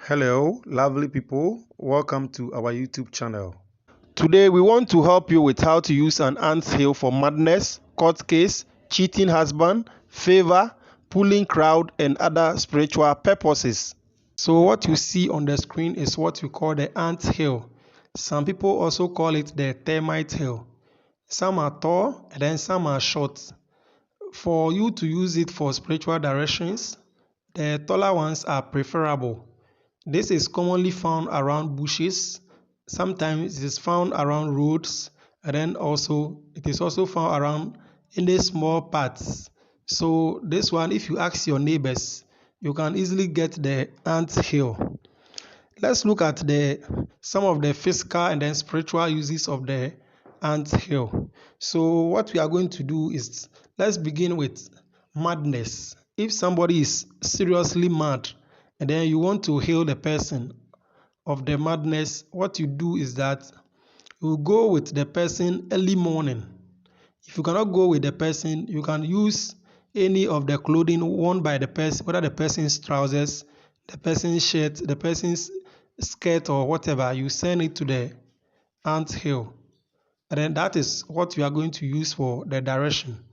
Hello, lovely people. Welcome to our YouTube channel. Today, we want to help you with how to use an anthill for madness, court case, cheating husband, favor, pulling crowd, and other spiritual purposes. So, what you see on the screen is what we call the anthill. Some people also call it the termite hill. Some are tall and then some are short. For you to use it for spiritual directions, the taller ones are preferable. This is commonly found around bushes. Sometimes it is found around roads, and then also it is also found around any small paths. So this one, if you ask your neighbors, you can easily get the ant hill. Let's look at some of the physical and then spiritual uses of the ant hill. So what we are going to do is, let's begin with madness. If somebody is seriously mad and then you want to heal the person of the madness, what you do is that you go with the person early morning. If you cannot go with the person, you can use any of the clothing worn by the person, whether the person's trousers, the person's shirt, the person's skirt, or whatever. You send it to the ant hill, and then that is what you are going to use for the direction.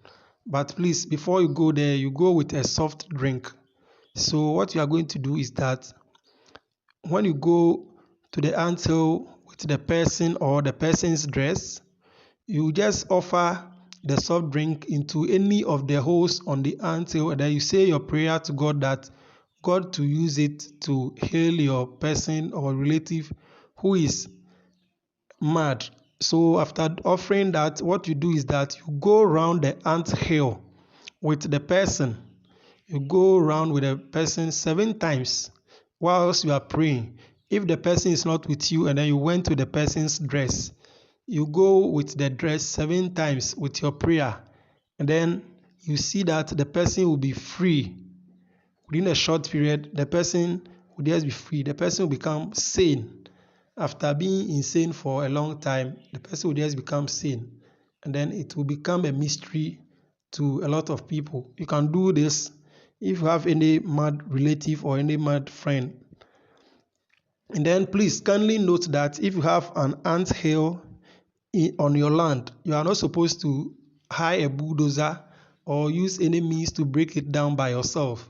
But please, before you go there, you go with a soft drink. So what you are going to do is that when you go to the anthill with the person or the person's dress, you just offer the soft drink into any of the holes on the anthill, and then you say your prayer to God that God to use it to heal your person or relative who is mad. So after offering that, what you do is that you go around the ant hill with the person. You go around with the person 7 times whilst you are praying. If the person is not with you and then you went to the person's dress, you go with the dress 7 times with your prayer, and then you see that the person will be free. Within a short period, the person will just be free. The person will become sane. After being insane for a long time, the person will just become sane, and then it will become a mystery to a lot of people. You can do this if you have any mad relative or any mad friend. And then please kindly note that if you have an ant hill on your land, you are not supposed to hire a bulldozer or use any means to break it down by yourself.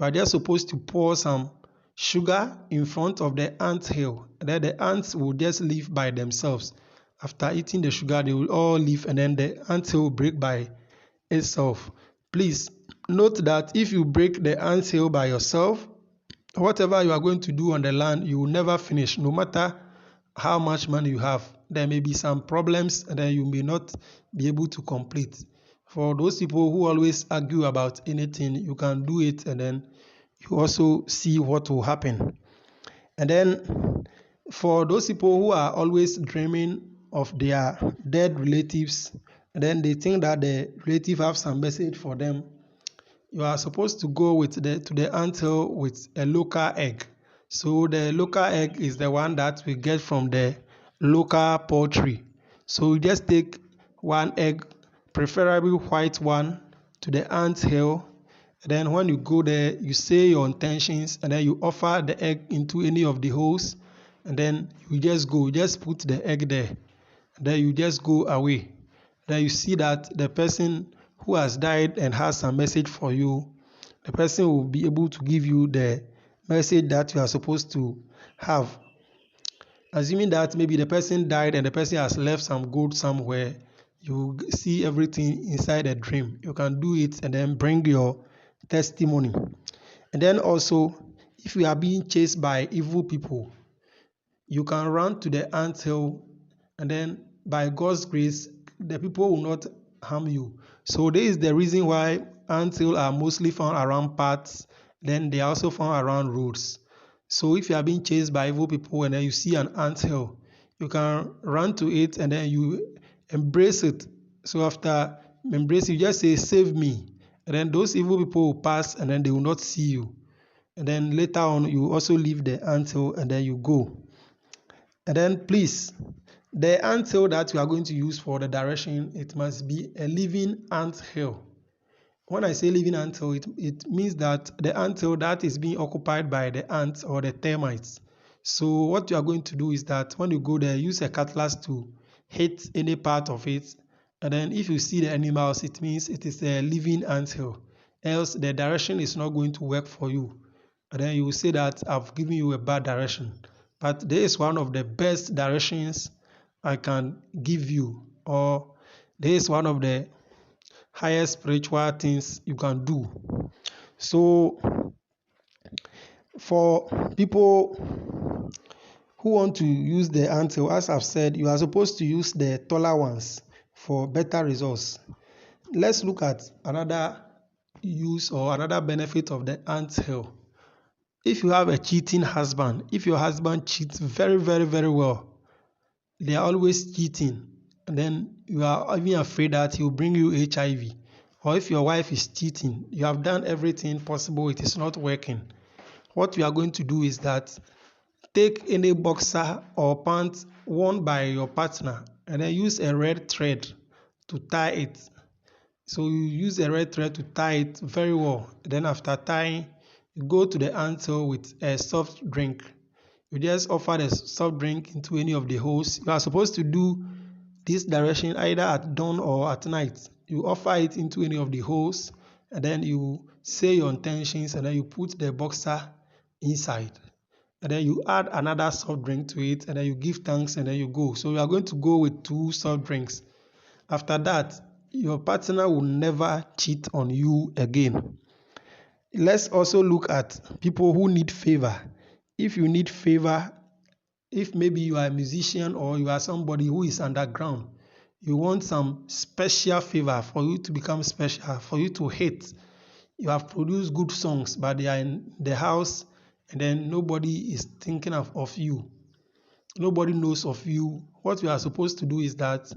You are just supposed to pour some sugar in front of the ant hill, and then the ants will just leave by themselves. After eating the sugar, they will all leave, and then the ant hill will break by itself. Please note that if you break the ant hill by yourself, whatever you are going to do on the land, you will never finish, no matter how much money you have. There may be some problems and then you may not be able to complete. For those people who always argue about anything, you can do it and then you also see what will happen. And then for those people who are always dreaming of their dead relatives, and then they think that the relative have some message for them, you are supposed to go to the anthill with a local egg. So the local egg is the one that we get from the local poultry. So you just take one egg, preferably white one, to the anthill. Then when you go there, you say your intentions, and then you offer the egg into any of the holes, and then you just go, just put the egg there, and then you just go away. Then you see that the person who has died and has a message for you, the person will be able to give you the message that you are supposed to have. Assuming that maybe the person died and the person has left some gold somewhere, you see everything inside a dream. You can do it and then bring your testimony. And then also, if you are being chased by evil people, you can run to the anthill, and then by God's grace, the people will not harm you. So this is the reason why anthill are mostly found around paths, then they are also found around roads. So if you are being chased by evil people and then you see an anthill, you can run to it and then you embrace it. So after embrace, you just say, "Save me." And then those evil people will pass and then they will not see you. And then later on, you also leave the anthill and then you go. And then please, the anthill that you are going to use for the direction, it must be a living anthill. When I say living anthill, it means that the anthill that is being occupied by the ants or the termites. So what you are going to do is that when you go there, use a cutlass to hit any part of it. And then if you see the animals, it means it is a living anthill. Else the direction is not going to work for you. And then you will say that I've given you a bad direction. But there is one of the best directions I can give you, or there is one of the highest spiritual things you can do. So for people who want to use the anthill, as I've said, you are supposed to use the taller ones for better results. Let's look at another use or another benefit of the anthill. If you have a cheating husband, if your husband cheats very, very, very well, they are always cheating, and then you are even afraid that he will bring you HIV. Or if your wife is cheating, you have done everything possible, it is not working. What you are going to do is that take any boxer or pants worn by your partner and then use a red thread to tie it. So you use a red thread to tie it very well. Then after tying, you go to the anthill with a soft drink. You just offer the soft drink into any of the holes. You are supposed to do this direction either at dawn or at night. You offer it into any of the holes, and then you say your intentions, and then you put the boxer inside. And then you add another soft drink to it, and then you give thanks, and then you go. So you are going to go with 2 soft drinks. After that, your partner will never cheat on you again. Let's also look at people who need favor. If you need favor, if maybe you are a musician or you are somebody who is underground, you want some special favor for you to become special, for you to hit. You have produced good songs, but they are in the house, and then nobody is thinking of you. Nobody knows of you. What you are supposed to do is that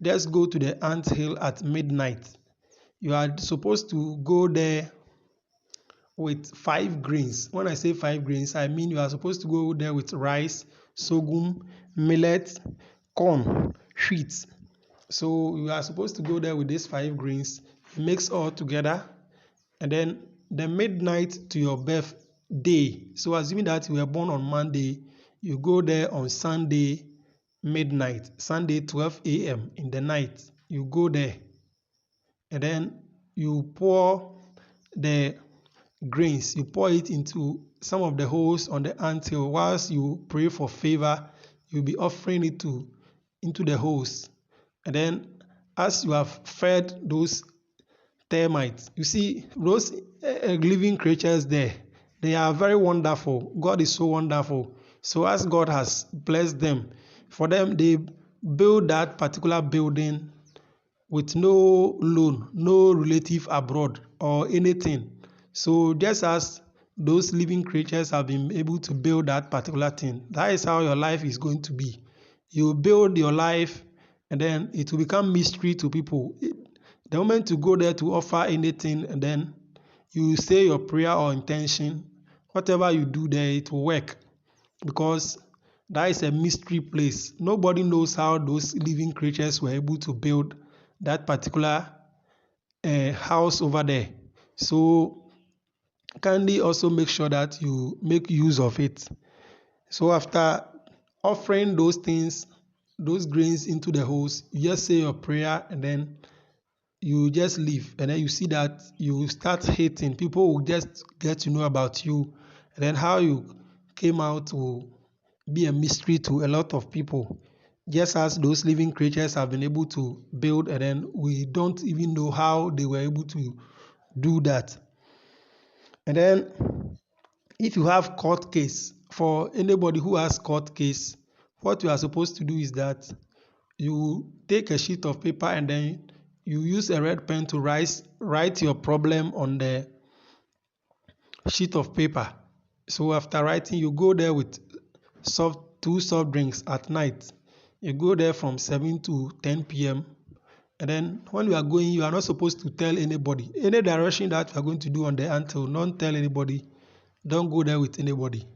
let's go to the anthill at midnight. You are supposed to go there with 5 grains. When I say 5 grains, I mean you are supposed to go there with rice, sorghum, millet, corn, wheat. So you are supposed to go there with these 5 grains, mix all together, and then the midnight to your birthday. So assuming that you were born on Monday, you go there on Sunday midnight, Sunday 12 a.m. in the night. You go there, and then you pour the grains, you pour it into some of the holes on the anthill. Whilst you pray for favor, you'll be offering it into the holes. And then as you have fed those termites, you see those living creatures there, they are very wonderful. God is so wonderful. So as God has blessed them, for them, they build that particular building with no loan, no relative abroad or anything. So just as those living creatures have been able to build that particular thing, that is how your life is going to be. You build your life, and then it will become mystery to people. The moment you go there to offer anything, and then you say your prayer or intention, whatever you do there, it will work, because that is a mystery place. Nobody knows how those living creatures were able to build that particular house over there. So kindly also make sure that you make use of it. So after offering those things, those grains into the holes, you just say your prayer, and then you just leave, and then you see that you start hating. People will just get to know about you, and then how you came out will be a mystery to a lot of people. Just as those living creatures have been able to build, and then we don't even know how they were able to do that. And then if you have court case, for anybody who has court case, what you are supposed to do is that you take a sheet of paper, and then you use a red pen to write your problem on the sheet of paper. So after writing, you go there with 2 soft drinks at night. You go there from 7 to 10 p.m. And then when you are going, you are not supposed to tell anybody. Any direction that you are going to do on the anthill, don't tell anybody. Don't go there with anybody.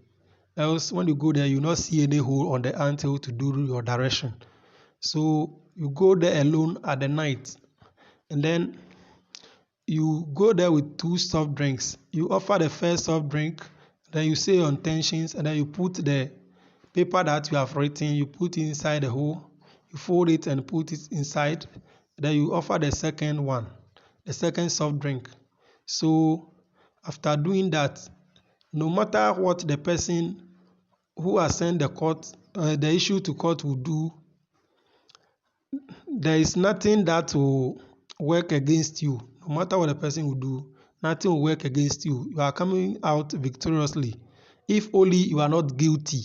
Else, when you go there, you will not see any hole on the anthill to do your direction. So you go there alone at the night. And then you go there with 2 soft drinks. You offer the first soft drink, then you say your intentions, and then you put the paper that you have written, you put it inside the hole, you fold it and put it inside. Then you offer the second one, the second soft drink. So after doing that, no matter what the person who has sent the issue to court will do, there is nothing that will work against you. No matter what the person will do, nothing will work against you. You are coming out victoriously. If only you are not guilty,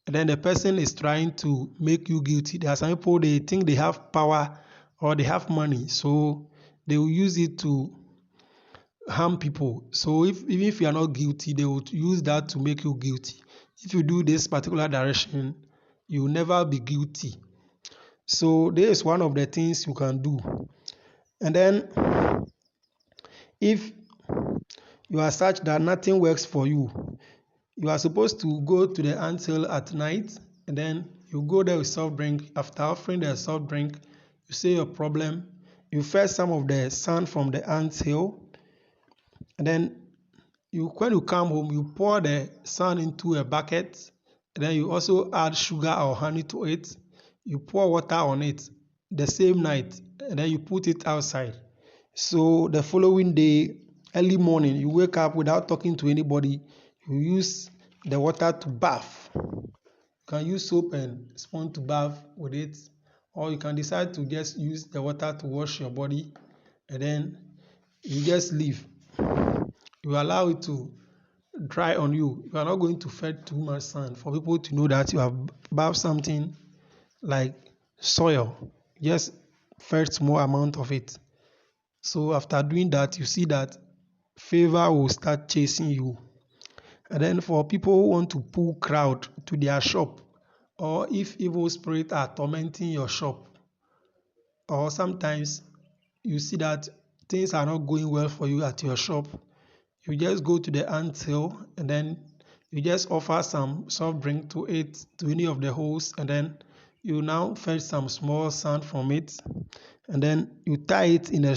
and then the person is trying to make you guilty. There are some people, they think they have power or they have money, so they will use it to harm people. So even if you are not guilty, they will use that to make you guilty. If you do this particular direction, you will never be guilty. So this is one of the things you can do. And then if you are such that nothing works for you, you are supposed to go to the anthill at night, and then you go there with soft drink. After offering the soft drink, you say your problem, you fetch some of the sand from the anthill, and then when you come home, you pour the sand into a bucket, and then you also add sugar or honey to it. You pour water on it the same night, and then you put it outside. So the following day, early morning, you wake up without talking to anybody. You use the water to bath. You can use soap and sponge to bath with it, or you can decide to just use the water to wash your body, and then you just leave. You allow it to dry on you. You are not going to fetch too much sand for people to know that you have bathed something like soil. Just fetch small amount of it. So after doing that, you see that favor will start chasing you. And then for people who want to pull crowd to their shop, or if evil spirits are tormenting your shop, or sometimes you see that things are not going well for you at your shop, you just go to the anthill, and then you just offer some soft drink to it, to any of the holes, and then you now fetch some small sand from it, and then you tie it in a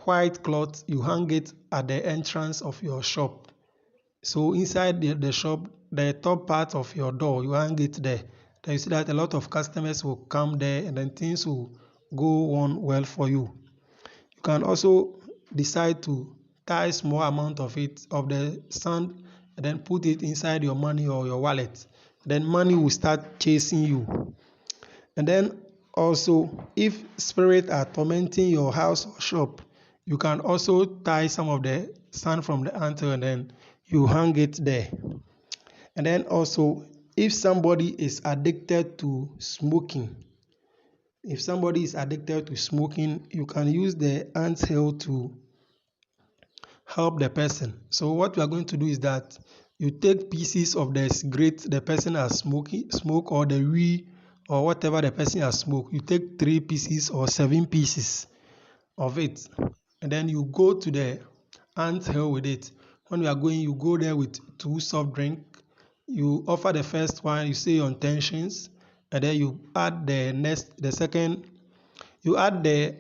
white cloth, you hang it at the entrance of your shop. So inside the shop, the top part of your door, you hang it there. Then you see that a lot of customers will come there, and then things will go on well for you. You can also decide to tie small amount of the sand, and then put it inside your money or your wallet. Then money will start chasing you. And then also, if spirits are tormenting your house or shop, you can also tie some of the sand from the anthill, and then you hang it there. And then also, if somebody is addicted to smoking, you can use the anthill to help the person. So what we are going to do is that you take pieces of the cigarette the person has smoke, or the weed, or whatever the person has smoked. You take 3 pieces or 7 pieces of it, and then you go to the anthill with it. When you are going, you go there with 2 soft drink. You offer the first one, you say your intentions, and then you add the second. You add the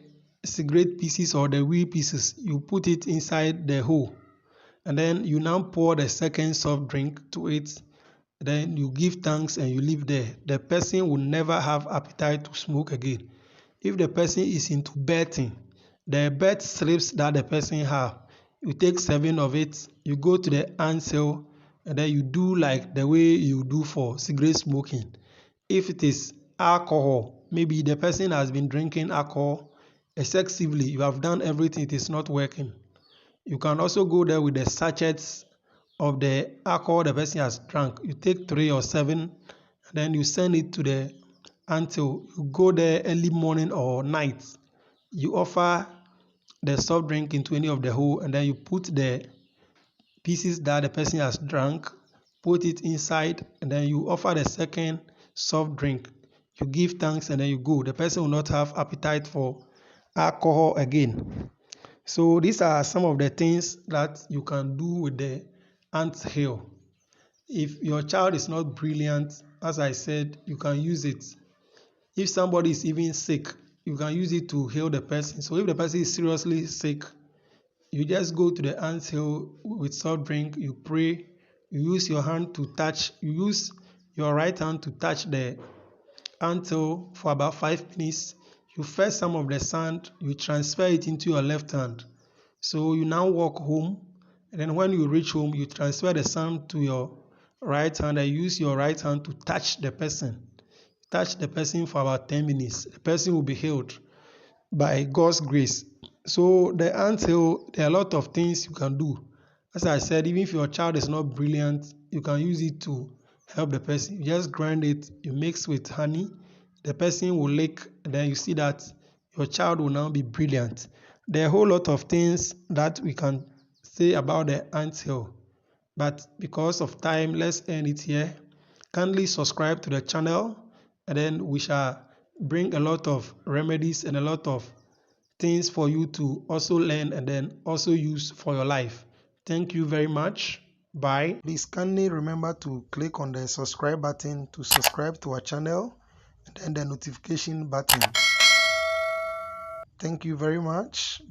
cigarette pieces or the weed pieces. You put it inside the hole, and then you now pour the second soft drink to it. Then you give thanks and you leave there. The person will never have appetite to smoke again. If the person is into betting, the bet slips that the person have, you take 7 of it, you go to the anthill, and then you do like the way you do for cigarette smoking. If it is alcohol, maybe the person has been drinking alcohol excessively, you have done everything, it is not working. You can also go there with the sachets of the alcohol the person has drunk. You take 3 or 7, and then you send it to the anthill. You go there early morning or night. You offer the soft drink into any of the hole, and then you put the pieces that the person has drunk, put it inside, and then you offer the second soft drink. You give thanks, and then you go. The person will not have appetite for alcohol again. So these are some of the things that you can do with the anthill. If your child is not brilliant, as I said, you can use it. If somebody is even sick, you can use it to heal the person. So if the person is seriously sick, You just go to the anthill with soft drink, you pray, you use your hand to touch, you use your right hand to touch the anthill for about 5 minutes. You fetch some of the sand, you transfer it into your left hand. So you now walk home, and then when you reach home, you transfer the sand to your right hand and use your right hand to touch the person. Touch the person for about 10 minutes. The person will be healed by God's grace. So the anthill, there are a lot of things you can do. As I said, even if your child is not brilliant, you can use it to help the person. You just grind it, you mix with honey, the person will lick, and then you see that your child will now be brilliant. There are a whole lot of things that we can say about the anthill, but because of time, let's end it here. Kindly subscribe to the channel, and then we shall bring a lot of remedies and a lot of things for you to also learn and then also use for your life. Thank you very much. Bye. Please kindly remember to click on the subscribe button to subscribe to our channel, and then the notification button. Thank you very much.